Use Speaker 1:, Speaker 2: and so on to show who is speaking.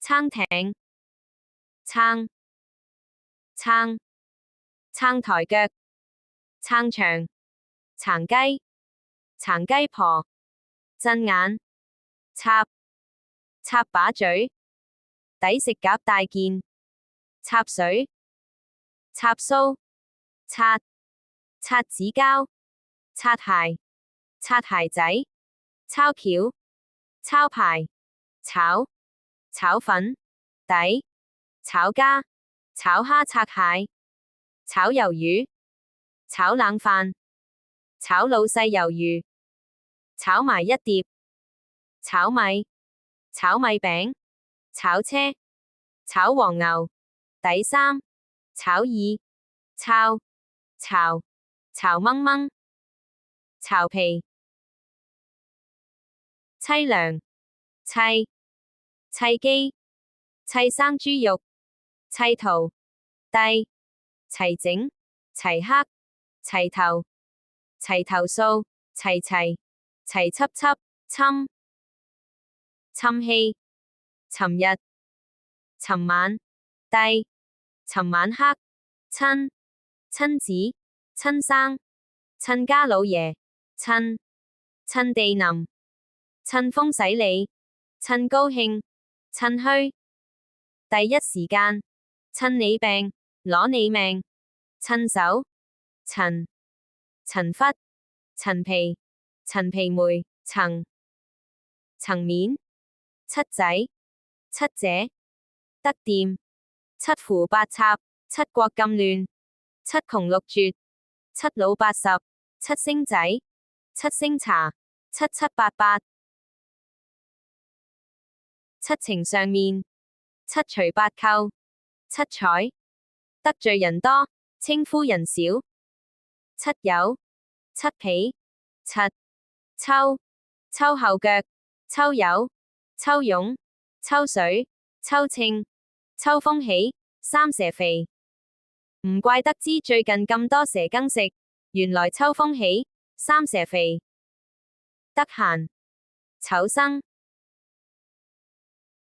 Speaker 1: 撐艇，撐，撐，撐台腳，撐牆，撐雞，撐雞婆，睜眼，插，插把嘴，抵食夾大件，插水，插鬚，擦，擦紙膠，擦鞋，擦鞋仔，抄橋，抄牌，炒，炒粉，底，炒家，炒蝦拆蟹，炒魷魚，炒冷飯，炒老細魷魚，炒埋一碟，炒米，炒米餅，炒車，炒黃牛，底衫，炒耳，抄，巢，巢掹掹，巢皮，凄涼，砌，砌機，砌生豬肉，砌圖，低，齊整，齊黑，齊頭，齊頭數，齊齊，齊輯輯，侵，侵氣，尋日，尋晚，低，尋晚黑，親，親子，親生，親家老爺，親，親地淋，親風洗你，親高興，趁虛，第一時間，趁你病，攞你命，趁手，陳，陳忽，陳皮，陳皮梅，層，層面，七仔，七姐，得掂，七胡八插，七國咁亂，七窮六絕，七老八十，七星仔，七星茶，七七八八，七情上面，七除八扣，七彩，得罪人多，稱呼人少，七友，七皮，七，秋，秋後腳，秋友，秋涌，秋水，秋稱，秋風起，三蛇肥，唔怪得知最近咁多蛇羹食，原來秋風起，三蛇肥。得閒，丑生。